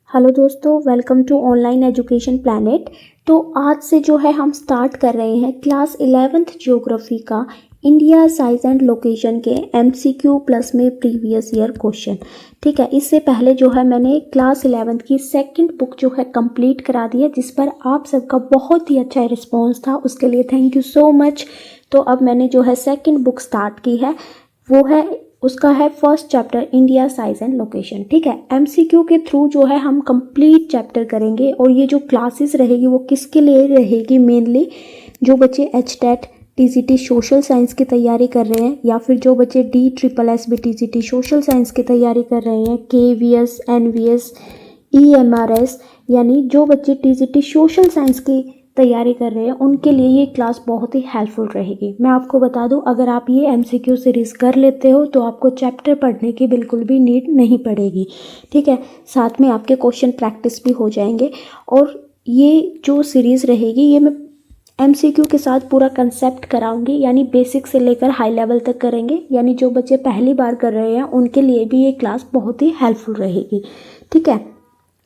Hello दोस्तों, welcome to online education planet. तो आज से जो है हम स्टार्ट कर रहे हैं क्लास 11th ज्योग्राफी का इंडिया साइज एंड लोकेशन के MCQ प्लस में प्रीवियस ईयर क्वेश्चन। ठीक है, इससे पहले जो है मैंने क्लास 11th की सेकंड बुक जो है कंप्लीट करा दी है, जिस पर आप सबका बहुत ही अच्छा रिस्पांस था, उसके लिए थैंक यू सो मच। तो अब मैंने जो है सेकंड बुक स्टार्ट की है, वो है उसका है first chapter India size and location. ठीक है, MCQ के थ्रू जो है हम कंप्लीट चैप्टर करेंगे। और ये जो क्लासेस रहेगी वो किसके लिए रहेगी? मेनली जो बच्चे HTET TCT सोशल साइंस की तैयारी कर रहे हैं, या फिर जो बच्चे DSSS TCT सोशल साइंस की तैयारी कर रहे हैं, KVS NVS EMRS, यानी जो बच्चे TCT सोशल साइंस की तैयारी कर रहे हैं उनके लिए ये क्लास बहुत ही हेल्पफुल रहेगी। मैं आपको बता दूं, अगर आप ये MCQ सीरीज़ कर लेते हो तो आपको चैप्टर पढ़ने की बिल्कुल भी नीड नहीं पड़ेगी। ठीक है, साथ में आपके क्वेश्चन प्रैक्टिस भी हो जाएंगे। और ये जो सीरीज़ रहेगी ये मैं MCQ के साथ पूरा कंसेप्ट कराऊंगी, यानी बेसिक से लेकर हाई लेवल तक करेंगे। यानी जो बच्चे पहली बार कर रहे हैं उनके लिए भी ये क्लास बहुत ही हेल्पफुल रहेगी। ठीक है,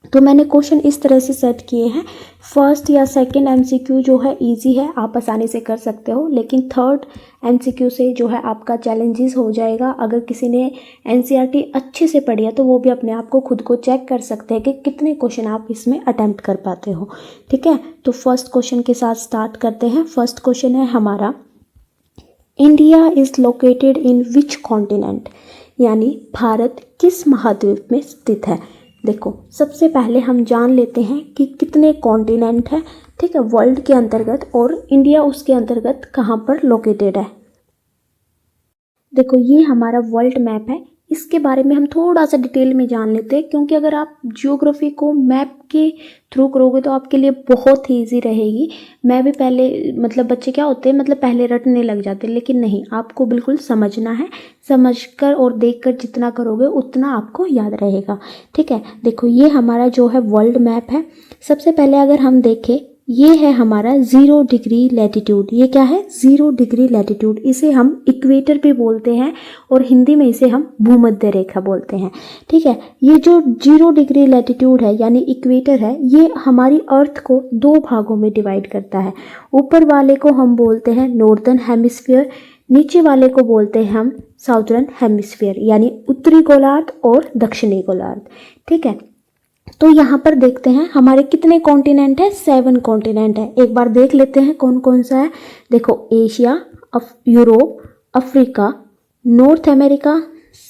तो मैंने क्वेश्चन इस तरह से सेट किए हैं। फर्स्ट या सेकंड MCQ जो है इजी है, आप आसानी से कर सकते हो, लेकिन थर्ड MCQ से जो है आपका चैलेंजेस हो जाएगा। अगर किसी ने NCERT अच्छे से पढ़ी है तो वो भी अपने आप को खुद को चेक कर सकते हैं कि कितने क्वेश्चन आप इसमें अटेम्प्ट कर पाते हो। ठीक है, तो फर्स्ट क्वेश्चन के साथ स्टार्ट करते हैं। फर्स्ट क्वेश्चन है हमारा, India is located in which continent, यानी भारत किस महाद्वीप में स्थित है। देखो, सबसे पहले हम जान लेते हैं कि कितने कॉन्टिनेंट है। ठीक है, वर्ल्ड के अंतर्गत, और इंडिया उसके अंतर्गत कहाँ पर लोकेटेड है। देखो, ये हमारा वर्ल्ड मैप है, इसके बारे में हम थोड़ा सा डिटेल में जान लेते हैं, क्योंकि अगर आप ज्योग्राफी को मैप के थ्रू करोगे तो आपके लिए बहुत ही ईजी रहेगी। मैं भी पहले बच्चे क्या होते हैं, पहले रटने लग जाते हैं, लेकिन नहीं, आपको बिल्कुल समझना है। समझकर और देखकर जितना करोगे उतना आपको याद रहेगा। ठीक है, देखो ये हमारा जो है वर्ल्ड मैप है। सबसे पहले अगर हम देखें, ये है हमारा 0 डिग्री लैटिट्यूड। ये क्या है? 0 डिग्री लैटिट्यूड। इसे हम इक्वेटर भी बोलते हैं और हिंदी में इसे हम भूमध्य रेखा बोलते हैं। ठीक है, ये जो 0 डिग्री लैटिट्यूड है यानी इक्वेटर है, ये हमारी अर्थ को दो भागों में डिवाइड करता है। ऊपर वाले को हम बोलते हैं नॉर्दर्न हेमिस्फीयर, नीचे वाले को बोलते हैं हम साउदर्न हेमिस्फीयर, यानी उत्तरी गोलार्ध और दक्षिणी गोलार्ध। ठीक है, तो यहाँ पर देखते हैं हमारे कितने कॉन्टिनेंट है। 7 कॉन्टिनेंट है। एक बार देख लेते हैं कौन कौन सा है। देखो, Asia, Europe, Africa, north America,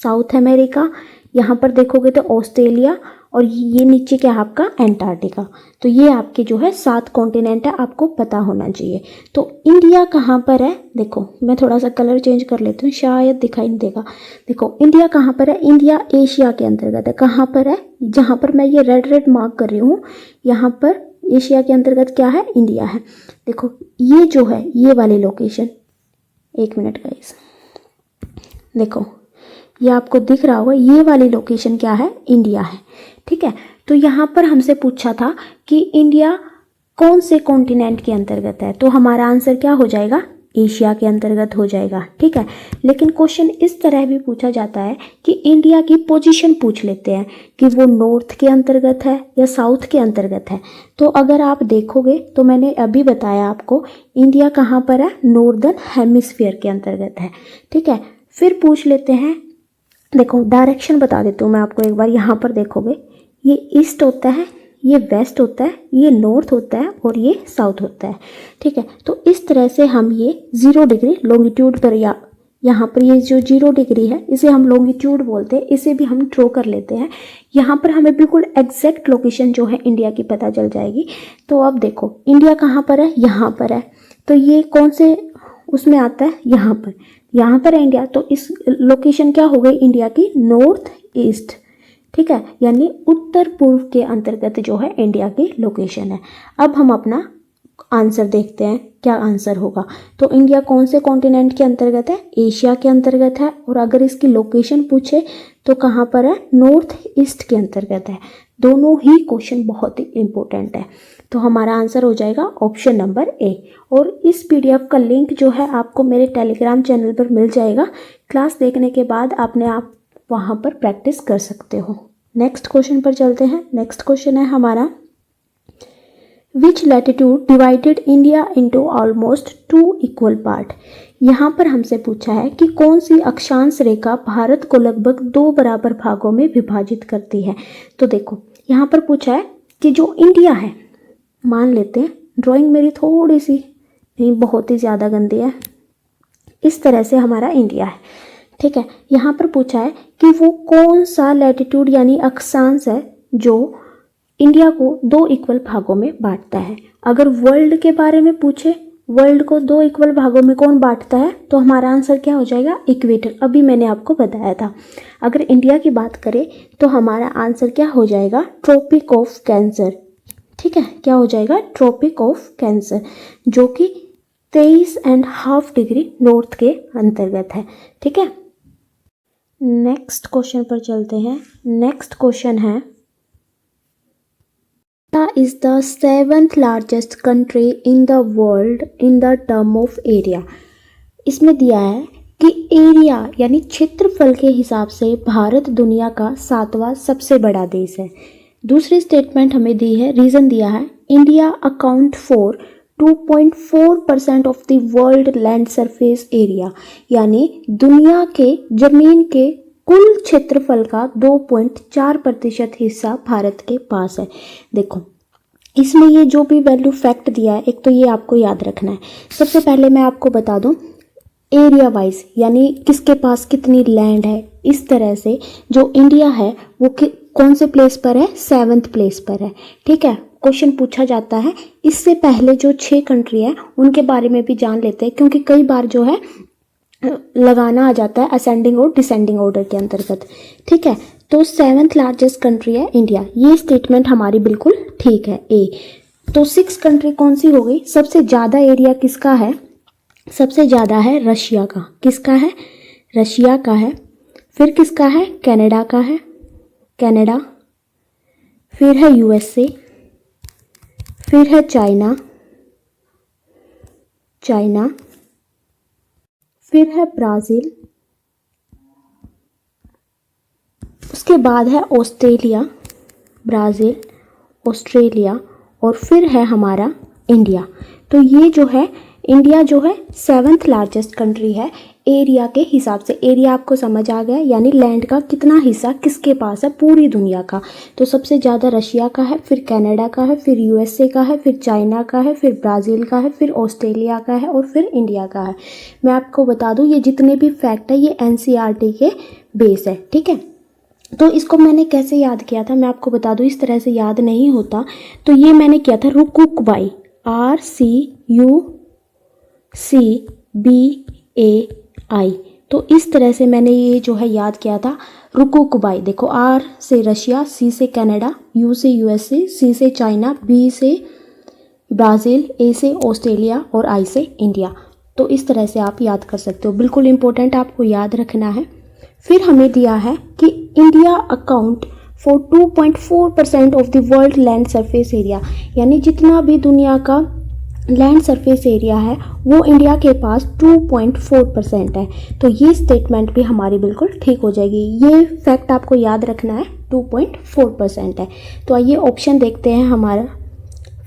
south America, यहाँ पर देखोगे तो ऑस्ट्रेलिया, और ये नीचे क्या है आपका एंटार्क्टिका। तो ये आपके जो है 7 कॉन्टिनेंट है, आपको पता होना चाहिए। तो इंडिया कहाँ पर है? देखो, मैं थोड़ा सा कलर चेंज कर लेती हूँ, शायद दिखाई नहीं देगा। देखो, इंडिया कहाँ पर है? इंडिया एशिया के अंतर्गत है। कहाँ पर है? जहाँ पर मैं ये रेड मार्क कर रही हूँ, यहाँ पर एशिया के अंतर्गत क्या है? इंडिया है। देखो, ये जो है ये वाली लोकेशन, एक मिनट गाइस, देखो ये आपको दिख रहा होगा, ये वाली लोकेशन क्या है? इंडिया है। ठीक है, तो यहाँ पर हमसे पूछा था कि इंडिया कौन से कॉन्टिनेंट के अंतर्गत है, तो हमारा आंसर क्या हो जाएगा? एशिया के अंतर्गत हो जाएगा। ठीक है, लेकिन क्वेश्चन इस तरह भी पूछा जाता है कि इंडिया की पोजीशन पूछ लेते हैं कि वो नॉर्थ के अंतर्गत है या साउथ के अंतर्गत है। तो अगर आप देखोगे तो मैंने अभी बताया आपको, इंडिया कहाँ पर है? नॉर्दर्न हेमिस्फीयर के अंतर्गत है। ठीक है, फिर पूछ लेते हैं, देखो डायरेक्शन बता देती हूँ मैं आपको एक बार। यहाँ पर देखोगे, ये ईस्ट होता है, ये वेस्ट होता है, ये नॉर्थ होता है और ये साउथ होता है। ठीक है, तो इस तरह से हम ये 0 डिग्री लॉन्गिट्यूड पर, या यहाँ पर ये जो 0 डिग्री है इसे हम लॉन्गिट्यूड बोलते हैं, इसे भी हम ड्रॉ कर लेते हैं। यहाँ पर हमें बिल्कुल एग्जैक्ट लोकेशन जो है इंडिया की पता चल जाएगी। तो अब देखो, इंडिया कहाँ पर है? यहाँ पर है। तो ये कौन से उसमें आता है? यहाँ पर है इंडिया। तो इस लोकेशन क्या हो गई इंडिया की? North east. ठीक है, यानी उत्तर पूर्व के अंतर्गत जो है इंडिया की लोकेशन है। अब हम अपना आंसर देखते हैं, क्या आंसर होगा। तो इंडिया कौन से कॉन्टिनेंट के अंतर्गत है? एशिया के अंतर्गत है। और अगर इसकी लोकेशन पूछे तो कहाँ पर है? नॉर्थ ईस्ट के अंतर्गत है। दोनों ही क्वेश्चन बहुत ही इंपॉर्टेंट है। तो हमारा आंसर हो जाएगा ऑप्शन नंबर ए। और इस PDF का लिंक जो है आपको मेरे टेलीग्राम चैनल पर मिल जाएगा। क्लास देखने के बाद अपने आप वहाँ पर प्रैक्टिस कर सकते हो। नेक्स्ट क्वेश्चन पर चलते हैं। नेक्स्ट क्वेश्चन है हमारा, which latitude divided India into almost 2 equal part. यहाँ पर हमसे पूछा है कि कौन सी अक्षांश रेखा भारत को लगभग 2 बराबर भागों में विभाजित करती है। तो देखो यहाँ पर पूछा है कि जो इंडिया है, मान लेते हैं ड्राइंग मेरी थोड़ी सी नहीं बहुत ही ज़्यादा गंदी है, इस तरह से हमारा इंडिया है, ठीक है। यहाँ पर पूछा है कि वो कौन सा लैटिट्यूड यानी अक्षांश है जो इंडिया को 2 इक्वल भागों में बांटता है। अगर वर्ल्ड के बारे में पूछे, वर्ल्ड को 2 इक्वल भागों में कौन बांटता है, तो हमारा आंसर क्या हो जाएगा, इक्वेटर। अभी मैंने आपको बताया था। अगर इंडिया की बात करें तो हमारा आंसर क्या हो जाएगा, ट्रॉपिक ऑफ कैंसर, ठीक है। क्या हो जाएगा, ट्रॉपिक ऑफ कैंसर, जो कि 23.5 डिग्री नॉर्थ के अंतर्गत है, ठीक है। नेक्स्ट क्वेश्चन पर चलते हैं। नेक्स्ट क्वेश्चन है, India is the 7th largest country in the world in the term of area। इसमें दिया है कि एरिया यानी क्षेत्रफल के हिसाब से भारत दुनिया का 7वां सबसे बड़ा देश है। दूसरी स्टेटमेंट हमें दी है, रीज़न दिया है, India account for 2.4% of the world land surface area, यानी दुनिया के जमीन के कुल क्षेत्रफल का 2.4% हिस्सा भारत के पास है। देखो इसमें ये जो भी वैल्यू फैक्ट दिया है, एक तो ये आपको याद रखना है। सबसे पहले मैं आपको बता दूं एरिया वाइज, यानी किसके पास कितनी लैंड है, इस तरह से जो इंडिया है वो कौन से प्लेस पर है, 7th प्लेस पर है, ठीक है। क्वेश्चन पूछा जाता है। इससे पहले जो 6 कंट्री है उनके बारे में भी जान लेते हैं, क्योंकि कई बार जो है लगाना आ जाता है असेंडिंग और डिसेंडिंग ऑर्डर के अंतर्गत, ठीक है। तो 7th लार्जेस्ट कंट्री है इंडिया, ये स्टेटमेंट हमारी बिल्कुल ठीक है, ए। तो 6 कंट्री कौन सी हो गई, सबसे ज़्यादा एरिया किसका है, सबसे ज़्यादा है रशिया का, किसका है, रशिया का है। फिर किसका है, कनाडा का है, कनाडा। फिर है यूएसए, फिर है चाइना, चाइना। फिर है ब्राज़ील, उसके बाद है ऑस्ट्रेलिया, ब्राज़ील, ऑस्ट्रेलिया, और फिर है हमारा इंडिया। तो ये जो है इंडिया जो है 7th लार्जेस्ट कंट्री है एरिया के हिसाब से। एरिया आपको समझ आ गया, यानी लैंड का कितना हिस्सा किसके पास है पूरी दुनिया का। तो सबसे ज़्यादा रशिया का है, फिर कनाडा का है, फिर यूएसए का है, फिर चाइना का है, फिर ब्राज़ील का है, फिर ऑस्ट्रेलिया का है, और फिर इंडिया का है। मैं आपको बता दूं ये जितने भी फैक्ट है ये एनसीईआरटी के बेस है, ठीक है। तो इसको मैंने कैसे याद किया था मैं आपको बता दूं, इस तरह से याद नहीं होता। तो ये मैंने किया था रुकुकबाई, RCUCBAI। तो इस तरह से मैंने ये जो है याद किया था रुकुकबाई। देखो R से रशिया, C से कनाडा, U से यूएसए, C से चाइना, B से ब्राज़ील, A से ऑस्ट्रेलिया और I से इंडिया। तो इस तरह से आप याद कर सकते हो, बिल्कुल इंपॉर्टेंट आपको याद रखना है। फिर हमें दिया है कि India account for 2.4% of the world land surface area, यानी जितना भी दुनिया का लैंड सरफेस एरिया है वो इंडिया के पास 2.4% है। तो ये स्टेटमेंट भी हमारी बिल्कुल ठीक हो जाएगी। ये फैक्ट आपको याद रखना है, 2.4% है। तो आइए ऑप्शन देखते हैं हमारा।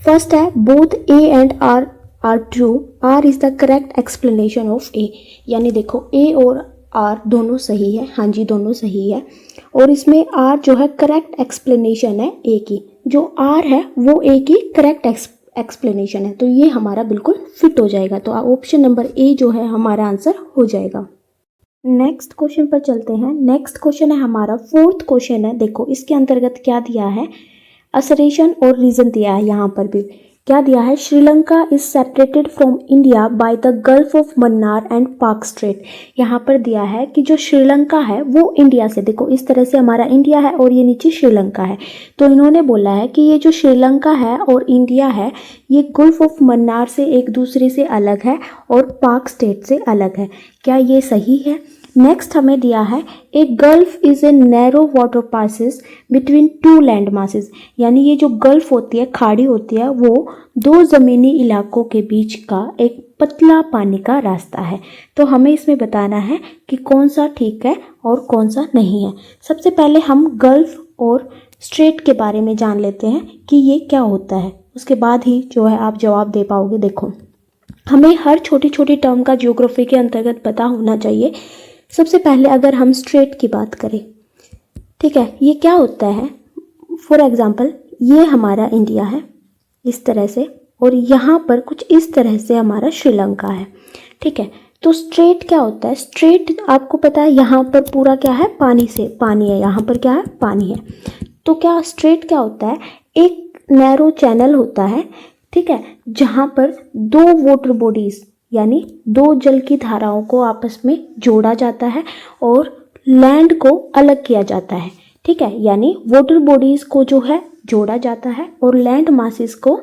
फर्स्ट है both A and R are true, R is the correct explanation of A, यानी देखो A और R दोनों सही है, हाँ जी दोनों सही है। और इसमें R जो है करेक्ट एक्सप्लेनेशन है A की, जो R है वो A की करेक्ट एक्सप्लेनेशन है। तो ये हमारा बिल्कुल फिट हो जाएगा। तो ऑप्शन नंबर A जो है हमारा आंसर हो जाएगा। नेक्स्ट क्वेश्चन पर चलते हैं। नेक्स्ट क्वेश्चन है हमारा 4th क्वेश्चन है। देखो इसके अंतर्गत क्या दिया है, असरेशन और रीजन दिया है। यहाँ पर भी क्या दिया है, Sri Lanka is separated from India by the gulf of Mannar and पाक स्ट्रेट। यहाँ पर दिया है कि जो श्रीलंका है वो इंडिया से, देखो इस तरह से हमारा इंडिया है और ये नीचे श्रीलंका है। तो इन्होंने बोला है कि ये जो श्रीलंका है और इंडिया है ये गल्फ ऑफ मन्नार से एक दूसरे से अलग है और पाक स्टेट से अलग है। क्या ये सही है? नेक्स्ट हमें दिया है ए gulf is a narrow water passes between two land masses, यानी ये जो गल्फ होती है, खाड़ी होती है, वो दो ज़मीनी इलाकों के बीच का एक पतला पानी का रास्ता है। तो हमें इसमें बताना है कि कौन सा ठीक है और कौन सा नहीं है। सबसे पहले हम गल्फ और स्ट्रेट के बारे में जान लेते हैं कि ये क्या होता है, उसके बाद ही जो है आप जवाब दे पाओगे। देखो, हमें हर छोटी छोटी टर्म का ज्योग्राफी के अंतर्गत पता होना चाहिए। सबसे पहले अगर हम स्ट्रेट की बात करें, ठीक है, ये क्या होता है। फॉर एग्जाम्पल, ये हमारा इंडिया है इस तरह से, और यहाँ पर कुछ इस तरह से हमारा श्रीलंका है, ठीक है। तो स्ट्रेट क्या होता है, स्ट्रेट आपको पता है यहाँ पर पूरा क्या है, पानी से पानी है, यहाँ पर क्या है, पानी है। तो क्या स्ट्रेट क्या होता है, एक नैरो चैनल होता है, ठीक है, जहाँ पर दो वाटर बॉडीज यानी दो जल की धाराओं को आपस में जोड़ा जाता है और लैंड को अलग किया जाता है, ठीक है। यानी वाटर बॉडीज को जो है जोड़ा जाता है और लैंड मासेस को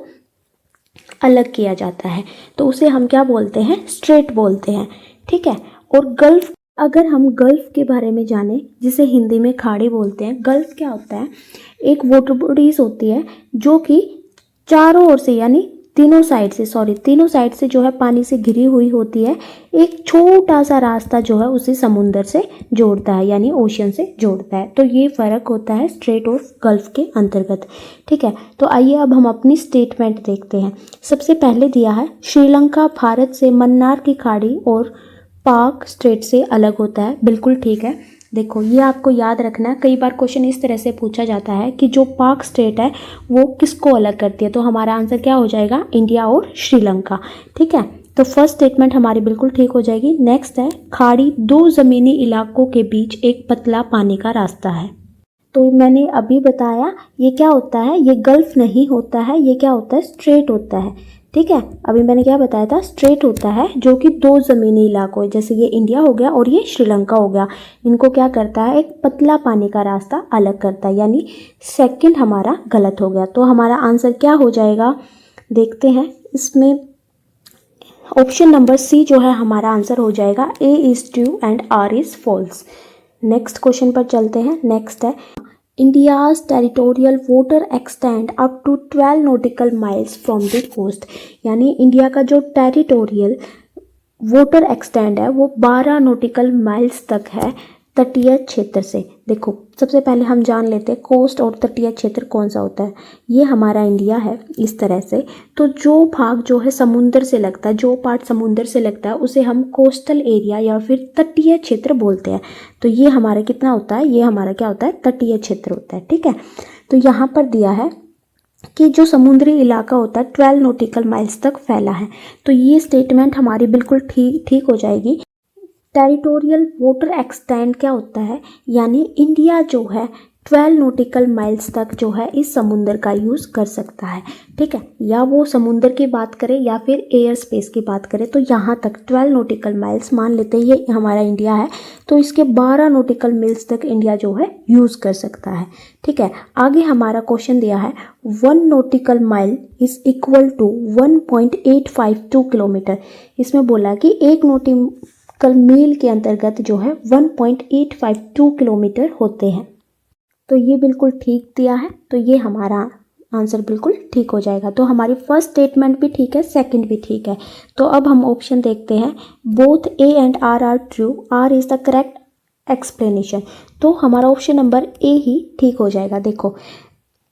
अलग किया जाता है, तो उसे हम क्या बोलते हैं, स्ट्रेट बोलते हैं, ठीक है। और गल्फ, अगर हम गल्फ के बारे में जाने, जिसे हिंदी में खाड़ी बोलते हैं, गल्फ क्या होता है, एक वाटर बॉडीज होती है जो कि चारों ओर से यानी तीनों साइड से जो है पानी से घिरी हुई होती है। एक छोटा सा रास्ता जो है उसे समुंदर से जोड़ता है यानी ओशियन से जोड़ता है। तो ये फ़र्क होता है स्ट्रेट और गल्फ के अंतर्गत, ठीक है। तो आइए अब हम अपनी स्टेटमेंट देखते हैं। सबसे पहले दिया है, श्रीलंका भारत से मन्नार की खाड़ी और पाक स्ट्रेट से अलग होता है। बिल्कुल ठीक है। देखो, ये आपको याद रखना है, कई बार क्वेश्चन इस तरह से पूछा जाता है कि जो पाक स्टेट है वो किसको अलग करती है, तो हमारा आंसर क्या हो जाएगा, इंडिया और श्रीलंका, ठीक है। तो फर्स्ट स्टेटमेंट हमारी बिल्कुल ठीक हो जाएगी। नेक्स्ट है, खाड़ी दो ज़मीनी इलाकों के बीच एक पतला पानी का रास्ता है। तो मैंने अभी बताया ये क्या होता है, ये गल्फ नहीं होता है, ये क्या होता है, स्ट्रेट होता है, ठीक है। अभी मैंने क्या बताया था, स्ट्रेट होता है जो कि दो ज़मीनी इलाकों, जैसे ये इंडिया हो गया और ये श्रीलंका हो गया, इनको क्या करता है, एक पतला पानी का रास्ता अलग करता है, यानी सेकंड हमारा गलत हो गया। तो हमारा आंसर क्या हो जाएगा, देखते हैं। इसमें ऑप्शन नंबर सी जो है हमारा आंसर हो जाएगा, A is true and R is false. Next question पर चलते हैं। नेक्स्ट है, India's territorial water extend up to 12 nautical miles from the coast। यानी इंडिया का जो टेरिटोरियल वाटर एक्सटेंड है वो 12 नॉटिकल माइल्स तक है तटीय क्षेत्र से। देखो, सबसे पहले हम जान लेते हैं कोस्ट और तटीय क्षेत्र कौन सा होता है। ये हमारा इंडिया है इस तरह से। तो जो भाग जो है समुंदर से लगता है, जो पार्ट समुंदर से लगता है उसे हम कोस्टल एरिया या फिर तटीय क्षेत्र बोलते हैं। तो ये हमारा कितना होता है, ये हमारा क्या होता है, तटीय क्षेत्र होता है, ठीक है। तो यहाँ पर दिया है कि जो समुद्री इलाका होता है 12 नॉटिकल माइल्स तक फैला है। तो ये स्टेटमेंट हमारी बिल्कुल ठीक हो जाएगी। टेरिटोरियल वाटर एक्सटेंड क्या होता है, यानी इंडिया जो है 12 नॉटिकल माइल्स तक जो है इस समुंदर का यूज़ कर सकता है, ठीक है। या वो समुंदर की बात करें या फिर एयर स्पेस की बात करें, तो यहाँ तक 12 नॉटिकल माइल्स मान लेते हैं ये हमारा इंडिया है, तो इसके 12 नॉटिकल माइल्स तक इंडिया जो है यूज़ कर सकता है, ठीक है। आगे हमारा क्वेश्चन दिया है, 1 nautical mile is equal to 1.852 kilometre. इसमें बोला कि 1 नॉटिकल मील के अंतर्गत जो है 1.852 किलोमीटर होते हैं। तो ये बिल्कुल ठीक दिया है, तो ये हमारा आंसर बिल्कुल ठीक हो जाएगा। तो हमारी फर्स्ट स्टेटमेंट भी ठीक है, सेकंड भी ठीक है। तो अब हम ऑप्शन देखते हैं, both A and R are true, R is the correct explanation. तो हमारा ऑप्शन नंबर ए ही ठीक हो जाएगा। देखो,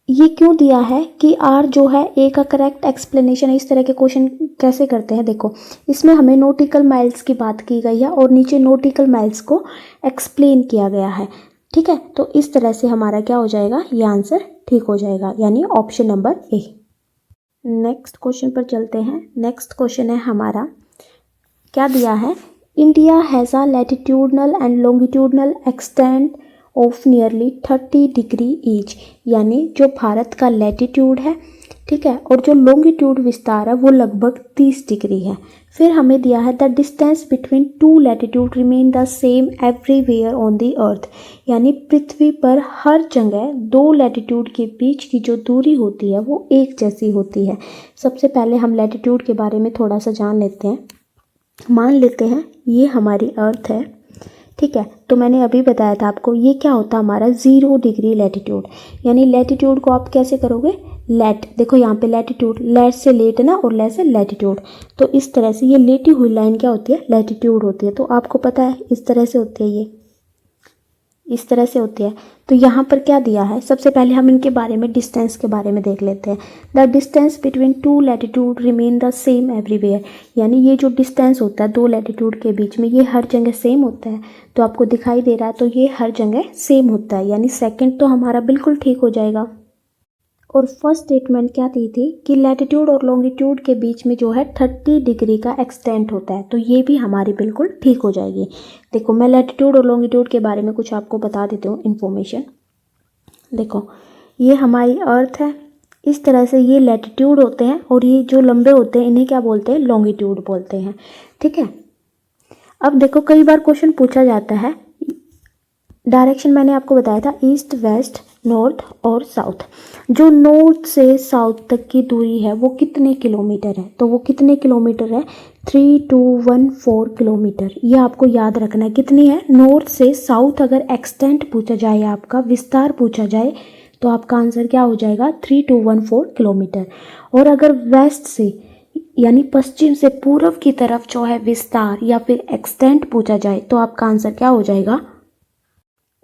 ये क्यों दिया है कि आर जो है ए का करेक्ट एक्सप्लेनेशन है। इस तरह के क्वेश्चन कैसे करते हैं, देखो इसमें हमें नॉटिकल माइल्स की बात की गई है और नीचे नॉटिकल माइल्स को एक्सप्लेन किया गया है, ठीक है। तो इस तरह से हमारा क्या हो जाएगा, ये आंसर ठीक हो जाएगा, यानी option number A. Next question पर चलते हैं। नेक्स्ट क्वेश्चन है हमारा, क्या दिया है, India has a latitudinal and longitudinal extend of nearly 30 degree each. यानी जो भारत का लैटिट्यूड है, ठीक है, और जो लॉन्गिट्यूड विस्तार है वो लगभग 30 डिग्री है। फिर हमें दिया है, the distance between to latitude remain the same everywhere on the earth. यानी पृथ्वी पर हर जगह दो लैटिट्यूड के बीच की जो दूरी होती है वो एक जैसी होती है। सबसे पहले हम लैटिट्यूड के बारे में थोड़ा सा जान लेते हैं। मान लेते हैं ये हमारी अर्थ है, ठीक है। तो मैंने अभी बताया था आपको ये क्या होता है, हमारा 0 डिग्री लैटिट्यूड। यानी लैटिट्यूड को आप कैसे करोगे, लेट, देखो यहाँ पे लैटिट्यूड, लेट से लेटना और लेट से लैटिट्यूड। तो इस तरह से ये लेटी हुई लाइन क्या होती है, लैटिट्यूड होती है। तो आपको पता है इस तरह से होती है, इस तरह से होती है। तो यहाँ पर क्या दिया है, सबसे पहले हम इनके बारे में डिस्टेंस के बारे में देख लेते हैं। The distance between to latitude remain the same everywhere, यानी ये जो डिस्टेंस होता है दो लैटिट्यूड के बीच में ये हर जगह सेम होता है। तो आपको दिखाई दे रहा है, तो ये हर जगह सेम होता है, यानी सेकंड तो हमारा बिल्कुल ठीक हो जाएगा। और फर्स्ट स्टेटमेंट क्या दी थी कि लैटिट्यूड और लॉन्गिट्यूड के बीच में जो है 30 डिग्री का एक्सटेंट होता है, तो ये भी हमारी बिल्कुल ठीक हो जाएगी। देखो मैं लैटिट्यूड और लॉन्गिट्यूड के बारे में कुछ आपको बता देती हूँ इन्फॉर्मेशन। देखो ये हमारी अर्थ है, इस तरह से ये लैटिट्यूड होते हैं और ये जो लंबे होते हैं इन्हें क्या बोलते हैं, लॉन्गिट्यूड बोलते हैं। ठीक है, अब देखो कई बार क्वेश्चन पूछा जाता है, डायरेक्शन मैंने आपको बताया था ईस्ट वेस्ट नॉर्थ और साउथ। जो नॉर्थ से साउथ तक की दूरी है वो कितने किलोमीटर है, तो वो कितने किलोमीटर है, 3214 किलोमीटर। ये आपको याद रखना है कितनी है, नॉर्थ से साउथ अगर एक्सटेंट पूछा जाए, आपका विस्तार पूछा जाए, तो आपका आंसर क्या हो जाएगा 3214 किलोमीटर। और अगर वेस्ट से यानी पश्चिम से पूर्व की तरफ जो है विस्तार या फिर एक्सटेंट पूछा जाए, तो आपका आंसर क्या हो जाएगा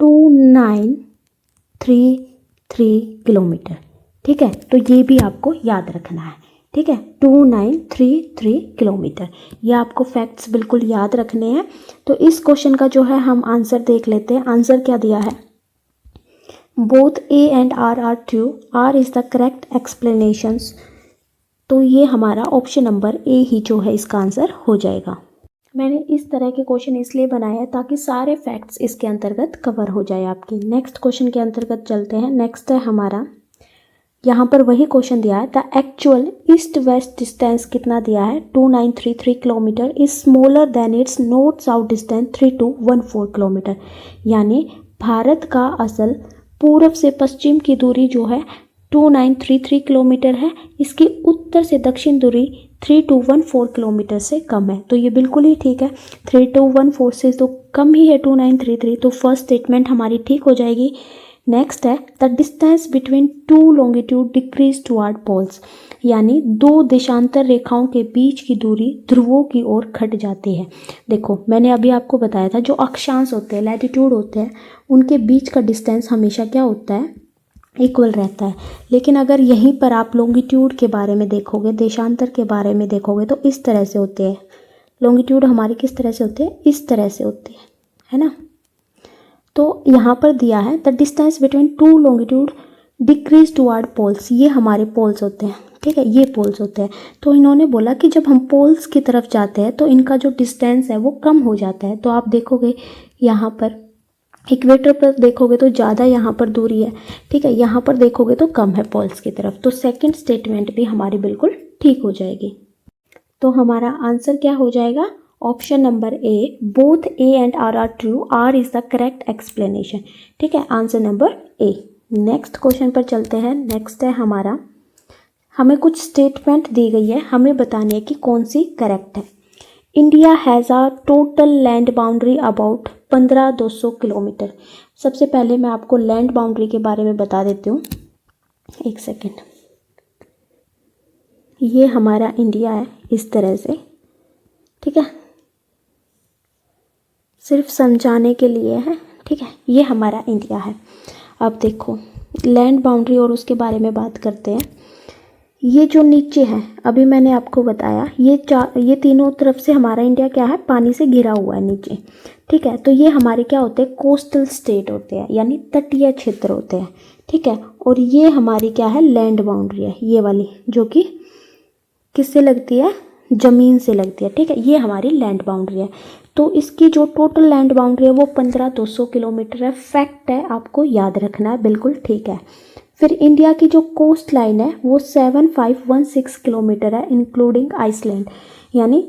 2933 किलोमीटर। ठीक है, तो ये भी आपको याद रखना है। ठीक है, 2933 किलोमीटर, ये आपको फैक्ट्स बिल्कुल याद रखने हैं। तो इस क्वेश्चन का जो है हम आंसर देख लेते हैं। आंसर क्या दिया है, both A and R are true, R is the correct explanations. तो ये हमारा ऑप्शन नंबर ए ही जो है इसका आंसर हो जाएगा। मैंने इस तरह के क्वेश्चन इसलिए बनाए हैं ताकि सारे फैक्ट्स इसके अंतर्गत कवर हो जाए आपके। नेक्स्ट क्वेश्चन के अंतर्गत चलते हैं। नेक्स्ट है हमारा, यहाँ पर वही क्वेश्चन दिया है, the actual east west distance कितना दिया है 2933 kilometre is smaller than it's north south distance 3214 kilometre. यानी भारत का असल पूर्व से पश्चिम की दूरी जो है 2933 किलोमीटर है, इसकी उत्तर से दक्षिण दूरी 3214 किलोमीटर से कम है। तो ये बिल्कुल ही ठीक है, 3214 से तो कम ही है 2933, तो फर्स्ट स्टेटमेंट हमारी ठीक हो जाएगी। नेक्स्ट है the distance between two longitude decrease toward poles, यानी दो देशांतर रेखाओं के बीच की दूरी ध्रुवों की ओर घट जाती है। देखो मैंने अभी आपको बताया था जो अक्षांश होते हैं, लैटिट्यूड होते हैं, उनके बीच का डिस्टेंस हमेशा क्या होता है, इक्वल रहता है। लेकिन अगर यहीं पर आप लॉन्गिट्यूड के बारे में देखोगे, देशांतर के बारे में देखोगे, तो इस तरह से होते हैं। लॉन्गिट्यूड हमारी किस तरह से होते हैं, इस तरह से होती है ना। तो यहाँ पर दिया है the distance between two longitude decrease toward poles, ये हमारे पोल्स होते हैं। ठीक है, ये पोल्स होते हैं। तो इन्होंने बोला कि जब हम पोल्स की तरफ जाते हैं तो इनका जो डिस्टेंस है वो कम हो जाता है। तो आप देखोगे यहाँ पर इक्वेटर पर देखोगे तो ज़्यादा यहाँ पर दूरी है। ठीक है, यहाँ पर देखोगे तो कम है पोल्स की तरफ। तो सेकंड स्टेटमेंट भी हमारी बिल्कुल ठीक हो जाएगी। तो हमारा आंसर क्या हो जाएगा, option number A, both A and R are true, R is the correct explanation. ठीक है, answer number A. Next question पर चलते हैं। नेक्स्ट है हमारा, हमें कुछ स्टेटमेंट दी गई है, हमें बतानी है कि कौन सी करेक्ट है। India has a total land boundary about 15,200 kilometre. सबसे पहले मैं आपको लैंड बाउंड्री के बारे में बता देती हूँ, एक सेकेंड। ये हमारा इंडिया है इस तरह से। ठीक है, सिर्फ समझाने के लिए है। ठीक है, ये हमारा इंडिया है। अब देखो लैंड बाउंड्री और उसके बारे में बात करते हैं। ये जो नीचे है, अभी मैंने आपको बताया, ये तीनों तरफ से हमारा इंडिया क्या है, पानी से घिरा हुआ है नीचे। ठीक है, तो ये हमारे क्या होते हैं, कोस्टल स्टेट होते हैं, यानी तटीय क्षेत्र होते हैं। ठीक है, और ये हमारी क्या है, लैंड बाउंड्री है, ये वाली जो कि किससे लगती है, ज़मीन से लगती है। ठीक है, ये हमारी लैंड बाउंड्री है। तो इसकी जो टोटल लैंड बाउंड्री है वो 15,200 किलोमीटर है। फैक्ट है, आपको याद रखना है, बिल्कुल ठीक है। फिर इंडिया की जो कोस्ट लाइन है वो 7516 किलोमीटर है, इंक्लूडिंग आइसलैंड, यानी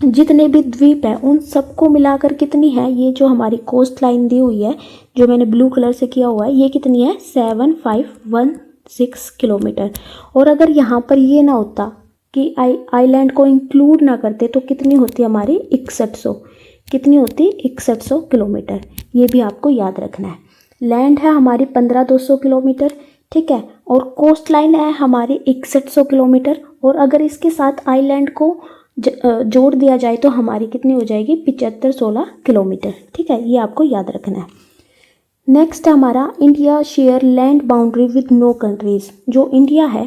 जितने भी द्वीप हैं उन सबको मिलाकर कितनी है, ये जो हमारी कोस्ट लाइन दी हुई है जो मैंने ब्लू कलर से किया हुआ है, ये कितनी है 7516 किलोमीटर। और अगर यहाँ पर ये ना होता कि आइलैंड को इंक्लूड ना करते तो कितनी होती हमारी 6100, कितनी होती 6100 किलोमीटर। ये भी आपको याद रखना है। लैंड है हमारी 15,200 किलोमीटर। ठीक है, और कोस्ट लाइन है हमारी 6100 किलोमीटर, और अगर इसके साथ आइलैंड को जोड़ दिया जाए तो हमारी कितनी हो जाएगी 7516 किलोमीटर। ठीक है, ये आपको याद रखना है। नेक्स्ट हमारा India share land boundary with no countries. जो इंडिया है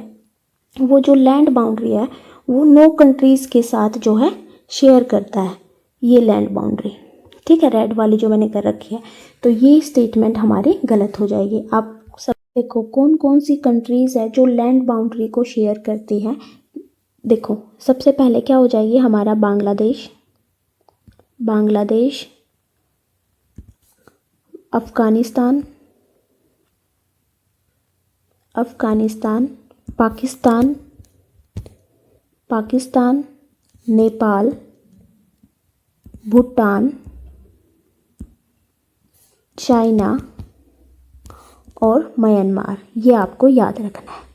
वो जो लैंड बाउंड्री है वो नो कंट्रीज़ के साथ जो है शेयर करता है ये लैंड बाउंड्री, ठीक है, रेड वाली जो मैंने कर रखी है। तो ये स्टेटमेंट हमारी गलत हो जाएगी। आप सब देखो कौन कौन सी कंट्रीज़ है जो लैंड बाउंड्री को शेयर करती हैं। देखो सबसे पहले क्या हो जाएगी हमारा बांग्लादेश, बांग्लादेश, अफ़गानिस्तान, अफ़गानिस्तान, पाकिस्तान, पाकिस्तान, नेपाल, भूटान, चाइना और म्यांमार। ये आपको याद रखना है।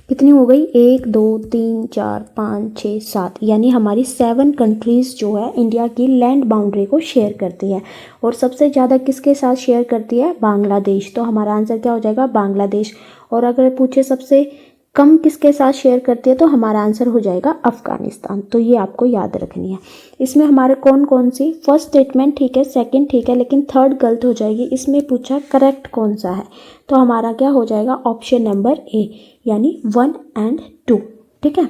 कितनी हो गई, 1 2 3 4 5 6 7, यानी हमारी 7 कंट्रीज़ जो है इंडिया की लैंड बाउंड्री को शेयर करती है। और सबसे ज़्यादा किसके साथ शेयर करती है, बांग्लादेश। तो हमारा आंसर क्या हो जाएगा, बांग्लादेश। और अगर पूछे सबसे कम किसके साथ शेयर करती है तो हमारा आंसर हो जाएगा अफ़गानिस्तान। तो ये आपको याद रखनी है। इसमें हमारे कौन कौन सी, फर्स्ट स्टेटमेंट ठीक है, सेकंड ठीक है, लेकिन थर्ड गलत हो जाएगी। इसमें पूछा करेक्ट कौन सा है, तो हमारा क्या हो जाएगा, ऑप्शन नंबर ए, यानी 1 और 2, ठीक है।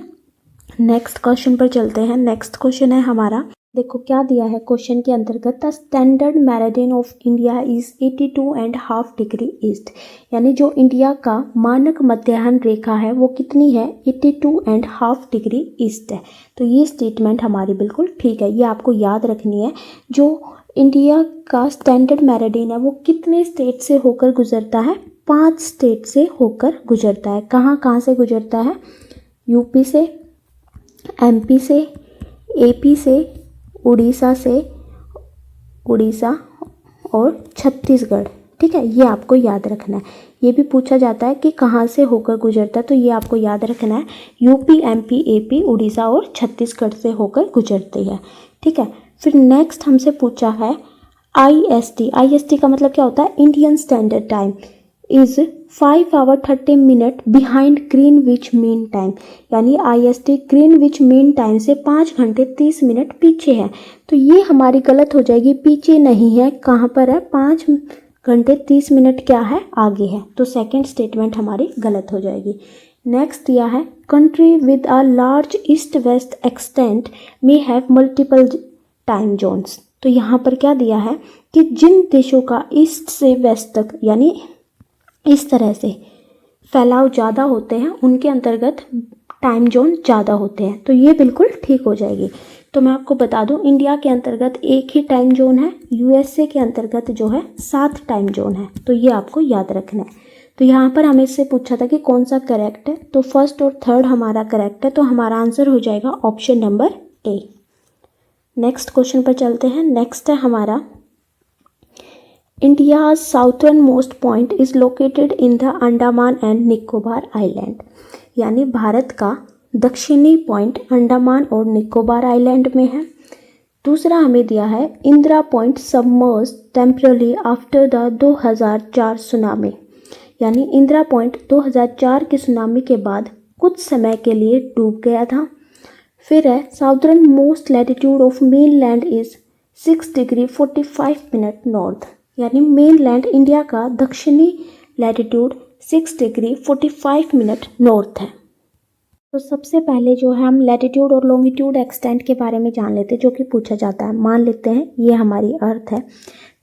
नेक्स्ट क्वेश्चन पर चलते हैं। नेक्स्ट क्वेश्चन है हमारा, देखो क्या दिया है क्वेश्चन के अंतर्गत, the standard meridian of India is 82.5 degree east. यानी जो इंडिया का मानक मध्याह्न रेखा है वो कितनी है, 82.5 डिग्री ईस्ट है। तो ये स्टेटमेंट हमारी बिल्कुल ठीक है, ये आपको याद रखनी है। जो इंडिया का स्टैंडर्ड मेरिडियन है वो कितने स्टेट से होकर गुजरता है, 5 स्टेट से होकर गुजरता है। कहाँ कहाँ से गुजरता है, यूपी से, एमपी से, एपी से, उड़ीसा से, उड़ीसा और छत्तीसगढ़, ठीक है। ये आपको याद रखना है। ये भी पूछा जाता है कि कहाँ से होकर गुजरता है, तो ये आपको याद रखना है, यूपी, एमपी, एपी, उड़ीसा और छत्तीसगढ़ से होकर गुजरती है, ठीक है। फिर नेक्स्ट हमसे पूछा है आईएसटी। आईएसटी का मतलब क्या होता है, Indian standard time is 5 hour 30 minute behind Greenwich mean time. यानी आईएसटी ग्रीनविच मीन टाइम से 5 घंटे 30 मिनट पीछे है। तो ये हमारी गलत हो जाएगी, पीछे नहीं है, कहाँ पर है, 5 घंटे 30 मिनट क्या है, आगे है। तो सेकंड स्टेटमेंट हमारी गलत हो जाएगी। नेक्स्ट दिया है country with a large east west extent may have multiple time zones. तो यहाँ पर क्या दिया है कि जिन देशों का ईस्ट से वेस्ट तक यानी इस तरह से फैलाव ज़्यादा होते हैं उनके अंतर्गत टाइम जोन ज़्यादा होते हैं। तो ये बिल्कुल ठीक हो जाएगी। तो मैं आपको बता दूं, इंडिया के अंतर्गत एक ही टाइम जोन है, यूएसए के अंतर्गत जो है 7 टाइम जोन है। तो ये आपको याद रखना है। तो यहाँ पर हमें इससे पूछा था कि कौन सा करेक्ट है, तो फर्स्ट और थर्ड हमारा करेक्ट है। तो हमारा आंसर हो जाएगा option number A. Next question पर चलते हैं। नेक्स्ट है हमारा, India's southern most point is located in the Andaman and Nicobar island. यानी भारत का दक्षिणी पॉइंट अंडमान और निकोबार आइलैंड में है। दूसरा हमें दिया है Indira point submerge temporarily after the 2004 tsunami. यानी इंदिरा पॉइंट 2004 के सुनामी के बाद कुछ समय के लिए डूब गया था। फिर है southern most latitude of main land is 6 degree 45 minute north. यानी मेन लैंड इंडिया का दक्षिणी लैटिट्यूड 6 डिग्री 45 मिनट नॉर्थ है। तो सबसे पहले जो है हम लैटिट्यूड और लॉन्गिट्यूड एक्सटेंट के बारे में जान लेते हैं, जो कि पूछा जाता है। मान लेते हैं ये हमारी अर्थ है।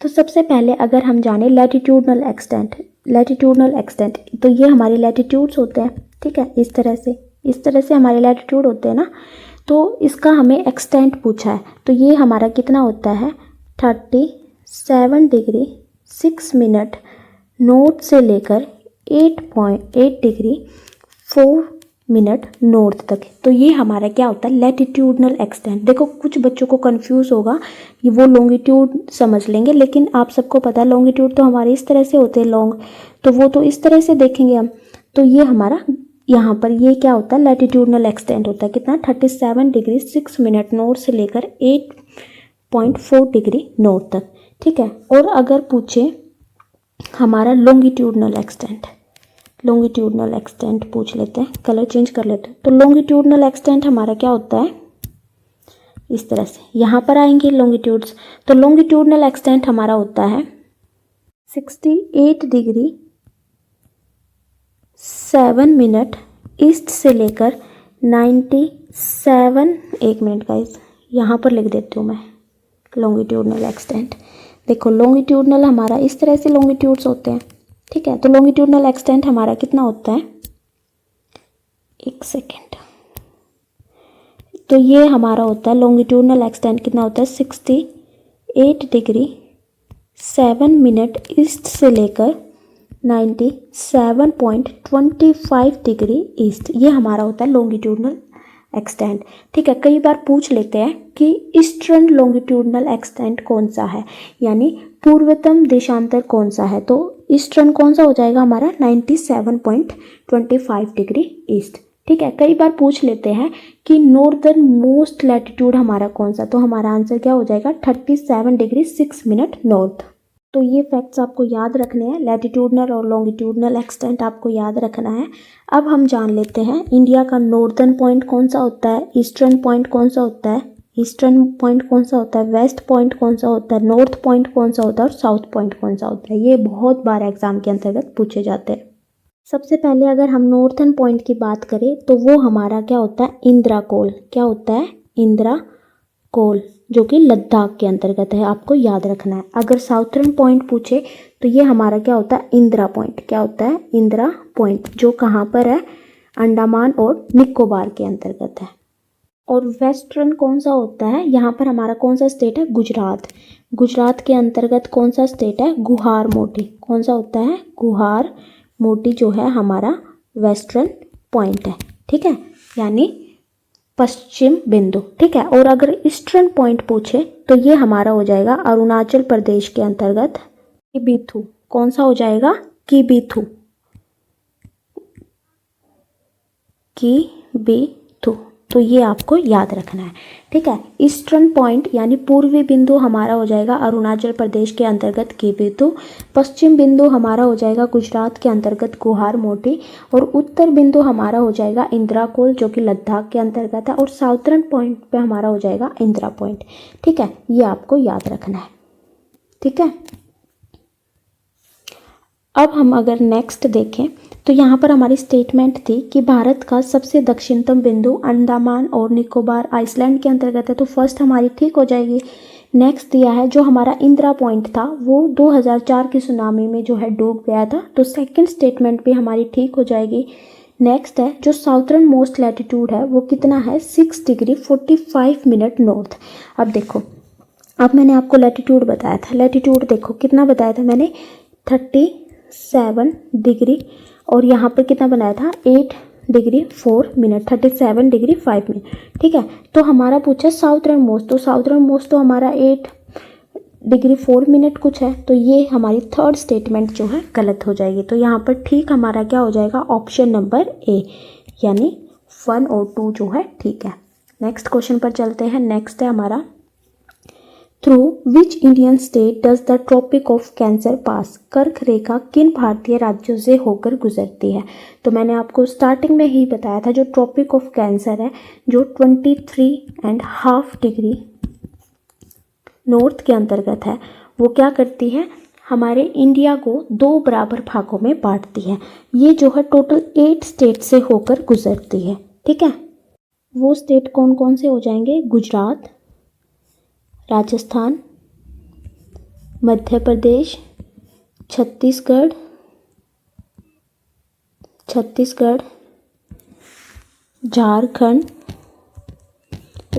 तो सबसे पहले अगर हम जाने लैटिट्यूडनल एक्सटेंट, तो ये हमारे लैटिट्यूड्स होते हैं, ठीक है। इस तरह से हमारे लैटिट्यूड होते हैं ना। तो इसका हमें एक्सटेंट पूछा है, तो ये हमारा कितना होता है, 37 डिग्री 6 मिनट नॉर्थ से लेकर 8.8 डिग्री 4 मिनट नॉर्थ तक। तो ये हमारा क्या होता है, लैटिट्यूडनल एक्सटेंट। देखो कुछ बच्चों को कंफ्यूज होगा, ये वो लॉन्गिट्यूड समझ लेंगे, लेकिन आप सबको पता है लॉन्गिट्यूड तो हमारे इस तरह से होते हैं लॉन्ग, तो वो तो इस तरह से देखेंगे हम। तो ये हमारा यहाँ पर ये क्या होता है, लैटिट्यूडनल एक्सटेंट होता है कितना, 37 डिग्री 6 मिनट नॉर्थ से लेकर 8.4 डिग्री नॉर्थ तक, ठीक है। और अगर पूछे हमारा लॉन्गिट्यूडनल एक्सटेंट पूछ लेते हैं, कलर चेंज कर लेते हैं। तो लॉन्गिट्यूडनल एक्सटेंट हमारा क्या होता है, इस तरह से यहाँ पर आएंगे लॉन्गिट्यूड्स। तो लॉन्गिट्यूडनल एक्सटेंट हमारा होता है 68°7' ईस्ट से लेकर 97, एक मिनट गाइस, यहाँ पर लिख देती हूँ मैं लॉन्गिट्यूडनल एक्सटेंट। देखो लॉन्गिट्यूडनल हमारा इस तरह से लॉन्गिट्यूड्स होते हैं, ठीक है। तो लॉन्गिट्यूडनल एक्सटेंट हमारा कितना होता है, एक सेकेंड, तो ये हमारा होता है लॉन्गिट्यूडनल एक्सटेंट कितना होता है 68°7' ईस्ट से लेकर 97.25 ईस्ट, ये हमारा होता है लॉन्गिट्यूडनल एक्सटेंट, ठीक है। कई बार पूछ लेते हैं कि ईस्टर्न लॉन्गिट्यूडनल एक्सटेंट कौन सा है, यानी पूर्वतम देशांतर कौन सा है, तो ईस्टर्न कौन सा हो जाएगा हमारा 97.25 ईस्ट, ठीक है। कई बार पूछ लेते हैं कि नॉर्दर्न मोस्ट लैटिट्यूड हमारा कौन सा, तो हमारा आंसर क्या हो जाएगा 37°6' नॉर्थ। तो ये फैक्ट्स आपको याद रखने हैं, लैटिट्यूडनल और लॉन्गिट्यूडनल एक्सटेंट आपको याद रखना है। अब हम जान लेते हैं इंडिया का नॉर्दर्न पॉइंट कौन सा होता है, ईस्टर्न पॉइंट कौन सा होता है, ईस्टर्न पॉइंट कौन सा होता है, वेस्ट पॉइंट कौन सा होता है, नॉर्थ पॉइंट कौन सा होता है और साउथ पॉइंट कौन सा होता है। ये बहुत बार एग्जाम के अंतर्गत पूछे जाते हैं। सबसे पहले अगर हम नॉर्थर्न पॉइंट की बात करें तो वो हमारा क्या होता है, इंदिरा कोल, क्या होता है, इंदिरा कोल, जो कि लद्दाख के अंतर्गत है, आपको याद रखना है। अगर साउथर्न पॉइंट पूछे तो ये हमारा क्या होता है, इंदिरा पॉइंट, क्या होता है, इंदिरा पॉइंट, जो कहाँ पर है, अंडमान और निकोबार के अंतर्गत है। और वेस्टर्न कौन सा होता है, यहाँ पर हमारा कौन सा स्टेट है, गुजरात, गुजरात के अंतर्गत कौन सा स्टेट है, गुहार मोटी, कौन सा होता है, गुहार मोटी, जो है हमारा वेस्टर्न पॉइंट है, ठीक है, यानी पश्चिम बिंदु, ठीक है। और अगर ईस्टर्न पॉइंट पूछे तो ये हमारा हो जाएगा अरुणाचल प्रदेश के अंतर्गत किबिथु, कौन सा हो जाएगा, किबिथु, किबिथु, तो ये आपको याद रखना है, ठीक है। ईस्टर्न पॉइंट यानी पूर्वी बिंदु हमारा हो जाएगा अरुणाचल प्रदेश के अंतर्गत किबिथु, पश्चिम बिंदु हमारा हो जाएगा गुजरात के अंतर्गत गुहार मोटी, और उत्तर बिंदु हमारा हो जाएगा इंदिरा कोल, जो कि लद्दाख के अंतर्गत है, और साउथर्न पॉइंट पे हमारा हो जाएगा इंदिरा पॉइंट, ठीक है। ये आपको याद रखना है, ठीक है। अब हम अगर नेक्स्ट देखें तो यहाँ पर हमारी स्टेटमेंट थी कि भारत का सबसे दक्षिणतम बिंदु अंडमान और निकोबार आइसलैंड के अंतर्गत है, तो फर्स्ट हमारी ठीक हो जाएगी। नेक्स्ट दिया है जो हमारा इंदिरा पॉइंट था वो 2004 की सुनामी में जो है डूब गया था, तो सेकंड स्टेटमेंट भी हमारी ठीक हो जाएगी। नेक्स्ट है जो साउथर्न मोस्ट लैटिट्यूड है वो कितना है, 6°45' नॉर्थ। अब देखो, अब मैंने आपको लैटिट्यूड बताया था, लैटिट्यूड देखो कितना बताया था मैंने, 37°, और यहाँ पर कितना बनाया था, 8°4', 37°5', ठीक है। तो हमारा पूछा साउथर्न मोस्ट, तो साउथर्न मोस्ट तो हमारा 8°4' कुछ है, तो ये हमारी थर्ड स्टेटमेंट जो है गलत हो जाएगी। तो यहाँ पर ठीक हमारा क्या हो जाएगा, ऑप्शन नंबर ए, यानी 1 और 2 जो है ठीक है। नेक्स्ट क्वेश्चन पर चलते हैं। नेक्स्ट है हमारा, through which Indian state does the tropic of cancer pass, कर्क रेखा किन भारतीय राज्यों से होकर गुजरती है। तो मैंने आपको स्टार्टिंग में ही बताया था जो ट्रॉपिक ऑफ कैंसर है जो 23.5° नॉर्थ के अंतर्गत है, वो क्या करती है, हमारे इंडिया को 2 बराबर भागों में बांटती है। ये जो है टोटल 8 स्टेट से होकर गुजरती है, ठीक है। वो स्टेट कौन कौन से हो जाएंगे, गुजरात, राजस्थान, मध्य प्रदेश, छत्तीसगढ़, झारखंड,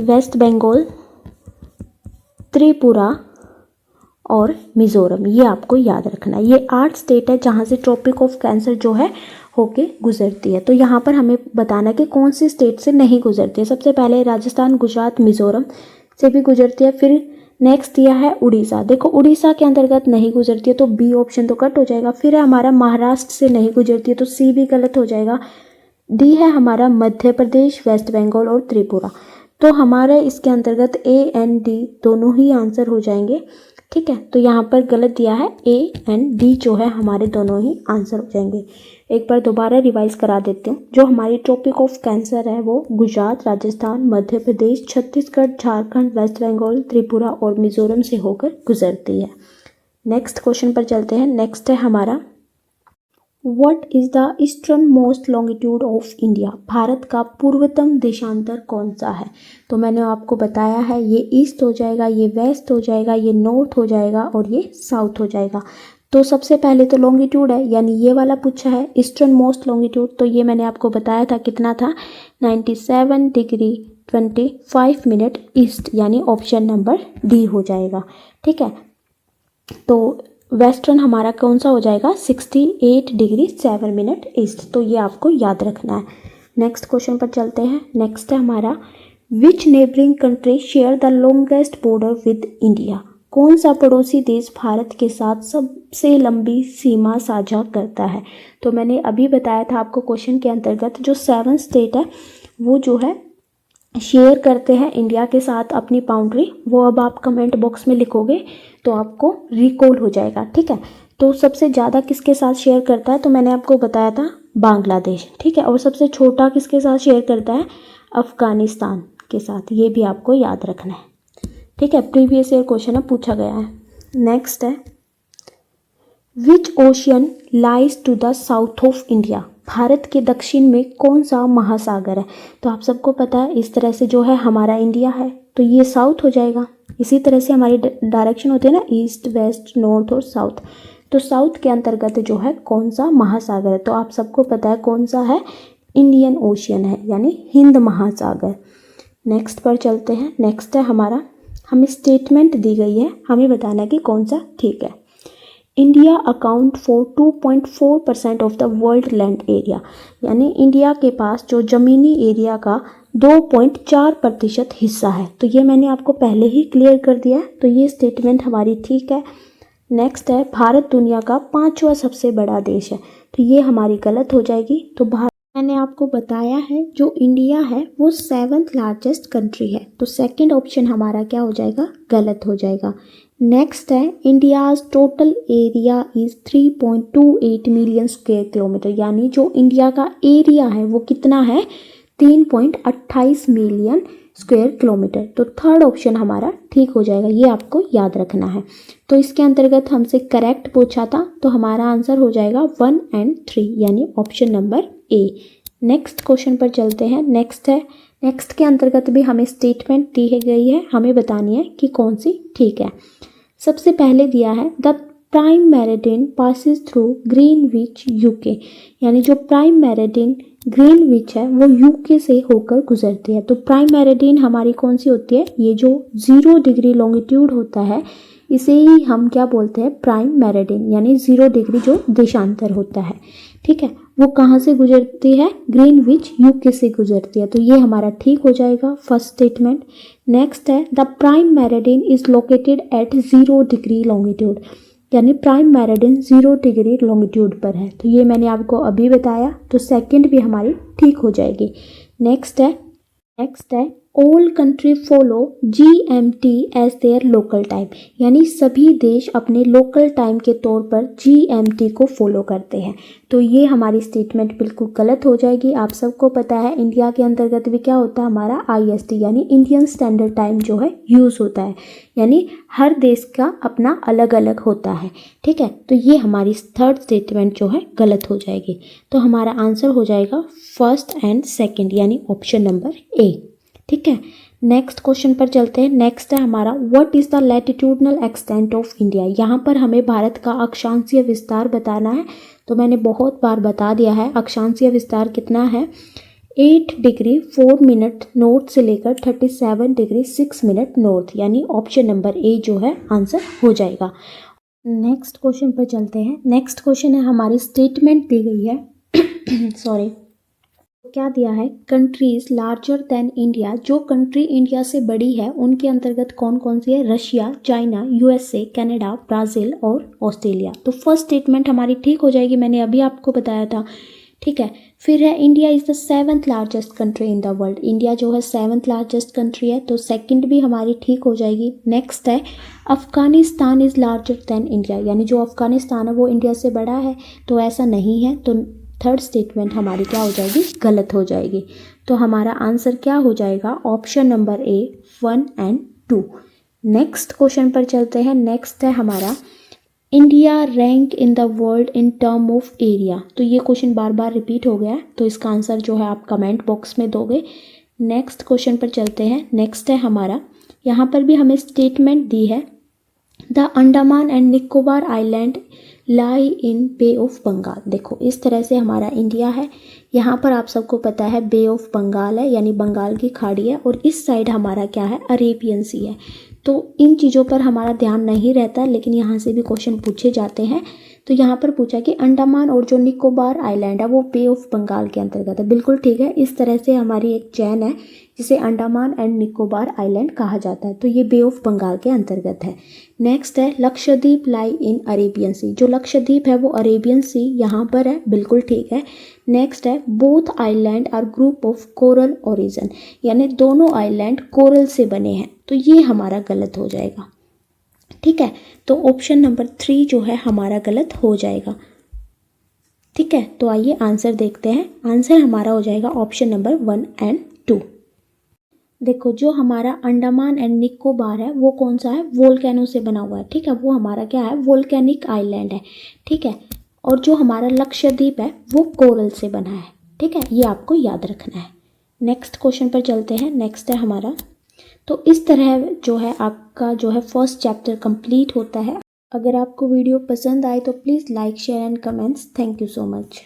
वेस्ट बंगाल, त्रिपुरा और मिज़ोरम। ये आपको याद रखना है। ये 8 स्टेट है जहाँ से ट्रॉपिक ऑफ कैंसर जो है होके गुजरती है। तो यहाँ पर हमें बताना कि कौन सी स्टेट से नहीं गुजरती है। सबसे पहले राजस्थान, गुजरात, मिज़ोरम से भी गुजरती है। फिर नेक्स्ट दिया है उड़ीसा, देखो उड़ीसा के अंतर्गत नहीं गुजरती है तो बी ऑप्शन तो कट हो जाएगा। फिर है हमारा महाराष्ट्र से नहीं गुजरती है तो सी भी गलत हो जाएगा। डी है हमारा मध्य प्रदेश, वेस्ट बंगाल और त्रिपुरा, तो हमारे इसके अंतर्गत ए एंड डी दोनों ही आंसर हो जाएंगे, ठीक है। तो यहाँ पर गलत दिया है, ए एंड डी जो है हमारे दोनों ही आंसर हो जाएंगे। एक बार दोबारा रिवाइज करा देती हूँ। जो हमारी ट्रॉपिक ऑफ कैंसर है वो गुजरात, राजस्थान, मध्य प्रदेश, छत्तीसगढ़, झारखंड, वेस्ट बंगाल, त्रिपुरा और मिज़ोरम से होकर गुजरती है। नेक्स्ट क्वेश्चन पर चलते हैं। नेक्स्ट है हमारा what is the eastern most longitude of India. Bharat का पूर्वतम देशांतर कौन सा है। तो मैंने आपको बताया है ये ईस्ट हो जाएगा, ये वेस्ट हो जाएगा, ये नॉर्थ हो जाएगा और ये साउथ हो जाएगा। तो सबसे पहले तो लॉन्गिट्यूड है, यानी ये वाला पूछा है ईस्टर्न मोस्ट लॉन्गिट्यूड। तो ये मैंने आपको बताया था कितना था, 97 डिग्री 25 मिनट ईस्ट, यानी ऑप्शन नंबर डी हो जाएगा। ठीक है, तो वेस्टर्न हमारा कौन सा हो जाएगा, 68 डिग्री 7 मिनट ईस्ट। तो ये आपको याद रखना है। नेक्स्ट क्वेश्चन पर चलते हैं। नेक्स्ट है हमारा विच neighbouring country share the longest border with India. कौन सा पड़ोसी देश भारत के साथ सबसे लंबी सीमा साझा करता है। तो मैंने अभी बताया था आपको क्वेश्चन के अंतर्गत, जो 7 स्टेट है वो जो है शेयर करते हैं इंडिया के साथ अपनी बाउंड्री, वो अब आप कमेंट बॉक्स में लिखोगे तो आपको रिकॉल हो जाएगा। ठीक है, तो सबसे ज़्यादा किसके साथ शेयर करता है, तो मैंने आपको बताया था बांग्लादेश। ठीक है, और सबसे छोटा किसके साथ शेयर करता है, अफ़गानिस्तान के साथ। ये भी आपको याद रखना है। ठीक है, प्रीवियस ईयर क्वेश्चन है, पूछा गया है। नेक्स्ट है which ocean lies to the south of India. Bharat के दक्षिण में कौन सा महासागर है। तो आप सबको पता है इस तरह से जो है हमारा इंडिया है, तो ये साउथ हो जाएगा। इसी तरह से हमारी डायरेक्शन होती है ना, ईस्ट वेस्ट नॉर्थ और साउथ। तो साउथ के अंतर्गत जो है कौन सा महासागर है, तो आप सबको पता है कौन सा है, इंडियन ओशियन है, यानी हिंद महासागर। नेक्स्ट पर चलते हैं। नेक्स्ट है हमारा, हमें स्टेटमेंट दी गई है, हमें बताना है कि कौन सा ठीक है। India account for 2.4% of the world land area, यानी इंडिया के पास जो ज़मीनी एरिया का 2.4% हिस्सा है। तो ये मैंने आपको पहले ही क्लियर कर दिया है, तो ये स्टेटमेंट हमारी ठीक है। नेक्स्ट है भारत दुनिया का 5वां सबसे बड़ा देश है, तो ये हमारी गलत हो जाएगी। तो भारत मैंने आपको बताया है जो इंडिया है वो 7th लार्जेस्ट कंट्री है, तो सेकंड ऑप्शन हमारा क्या हो जाएगा, गलत हो जाएगा। नेक्स्ट है India's total area is 3.28 million square kilometre, यानी जो इंडिया का एरिया है वो कितना है, 3.28 मिलियन स्क्वायर किलोमीटर। तो थर्ड ऑप्शन हमारा ठीक हो जाएगा, ये आपको याद रखना है। तो इसके अंतर्गत हमसे करेक्ट पूछा था, तो हमारा आंसर हो जाएगा 1 और 3, यानी option number A. Next question पर चलते हैं। नेक्स्ट के अंतर्गत भी हमें स्टेटमेंट दी गई है, हमें बतानी है कि कौन सी ठीक है। सबसे पहले दिया है the prime meridian passes through Greenwich UK, यानी जो प्राइम मेरिडियन ग्रीनविच है वो यूके से होकर गुजरती है। तो प्राइम मेरिडियन हमारी कौन सी होती है, ये जो 0 डिग्री लॉन्गिट्यूड होता है इसे ही हम क्या बोलते हैं, प्राइम मेरिडियन, यानी 0 डिग्री जो देशांतर होता है। ठीक है, वो कहाँ से गुजरती है, ग्रीनविच यूके से गुजरती है। तो ये हमारा ठीक हो जाएगा फर्स्ट स्टेटमेंट। नेक्स्ट है the prime meridian is located at 0 degree longitude, यानी प्राइम मेरिडियन 0 डिग्री लॉन्गिट्यूड पर है। तो ये मैंने आपको अभी बताया, तो सेकंड भी हमारी ठीक हो जाएगी। नेक्स्ट है all country follow GMT as their local time, यानी सभी देश अपने लोकल टाइम के तौर पर GMT को फॉलो करते हैं। तो ये हमारी स्टेटमेंट बिल्कुल गलत हो जाएगी। आप सबको पता है इंडिया के अंतर्गत भी क्या होता है, हमारा IST यानी इंडियन स्टैंडर्ड टाइम जो है यूज़ होता है, यानी हर देश का अपना अलग अलग होता है। ठीक है, तो ये हमारी थर्ड स्टेटमेंट जो है गलत हो जाएगी। तो हमारा आंसर हो जाएगा फर्स्ट एंड सेकेंड, यानी ऑप्शन नंबर ए। ठीक है, नेक्स्ट क्वेश्चन पर चलते हैं। नेक्स्ट है हमारा what is the latitudinal extent of India. यहाँ पर हमें भारत का अक्षांशीय विस्तार बताना है। तो मैंने बहुत बार बता दिया है अक्षांशीय विस्तार कितना है, 8 डिग्री 4 मिनट नॉर्थ से लेकर 37 डिग्री 6 मिनट नॉर्थ, यानी ऑप्शन नंबर ए जो है आंसर हो जाएगा। नेक्स्ट क्वेश्चन पर चलते हैं। नेक्स्ट क्वेश्चन है हमारी स्टेटमेंट दी गई है सॉरी क्या दिया है, कंट्रीज लार्जर देन इंडिया, जो कंट्री इंडिया से बड़ी है उनके अंतर्गत कौन कौन सी है, Russia, China, USA, Canada, Brazil और ऑस्ट्रेलिया। तो फर्स्ट स्टेटमेंट हमारी ठीक हो जाएगी, मैंने अभी आपको बताया था। ठीक है, फिर है India is the 7th largest country in the world, India जो है 7th लार्जेस्ट कंट्री है, तो सेकंड भी हमारी ठीक हो जाएगी। नेक्स्ट है Afghanistan is larger than India, यानी जो अफ़गानिस्तान है वो इंडिया से बड़ा है, तो ऐसा नहीं है। तो थर्ड स्टेटमेंट हमारी क्या हो जाएगी, गलत हो जाएगी। तो हमारा आंसर क्या हो जाएगा, ऑप्शन नंबर ए 1 और 2। नेक्स्ट क्वेश्चन पर चलते हैं। नेक्स्ट है हमारा India rank in the world in term of area. तो ये क्वेश्चन बार बार रिपीट हो गया है, तो इसका आंसर जो है आप कमेंट बॉक्स में दोगे। नेक्स्ट क्वेश्चन पर चलते हैं। नेक्स्ट है हमारा, यहाँ पर भी हमें स्टेटमेंट दी है, the Andaman and Nicobar island lie in bay of Bengal. देखो इस तरह से हमारा इंडिया है, यहाँ पर आप सबको पता है बे ऑफ बंगाल है, यानी बंगाल की खाड़ी है, और इस साइड हमारा क्या है, अरेबियन सी है। तो इन चीज़ों पर हमारा ध्यान नहीं रहता, लेकिन यहाँ से भी क्वेश्चन पूछे जाते हैं। तो यहाँ पर पूछा कि अंडमान और जो निकोबार आइलैंड है वो बे ऑफ बंगाल के अंतर्गत है। बिल्कुल ठीक है, इस तरह से हमारी एक चैन है जिसे अंडमान एंड निकोबार आइलैंड कहा जाता है, तो ये बे ऑफ बंगाल के अंतर्गत है। नेक्स्ट है लक्षद्वीप लाई इन अरेबियन सी। जो लक्षद्वीप है वो अरेबियन सी यहाँ पर है, बिल्कुल ठीक है। नेक्स्ट है both island are group of coral origin, यानी दोनों आइलैंड कोरल से बने हैं, तो ये हमारा गलत हो जाएगा। ठीक है, तो ऑप्शन नंबर 3 जो है हमारा गलत हो जाएगा। ठीक है, तो आइए आंसर देखते हैं। आंसर हमारा हो जाएगा ऑप्शन नंबर 1 एंड 2। देखो जो हमारा अंडमान एंड निकोबार है वो कौन सा है, वोल्केनो से बना हुआ है। ठीक है, वो हमारा क्या है, वोल्केनिक आइलैंड है। ठीक है, और जो हमारा लक्षद्वीप है वो कोरल से बना है। ठीक है, ये आपको याद रखना है। नेक्स्ट क्वेश्चन पर चलते हैं। नेक्स्ट है हमारा, तो इस तरह जो है आपका जो है फर्स्ट चैप्टर कंप्लीट होता है। अगर आपको वीडियो पसंद आए तो please like share and comments. Thank you so much.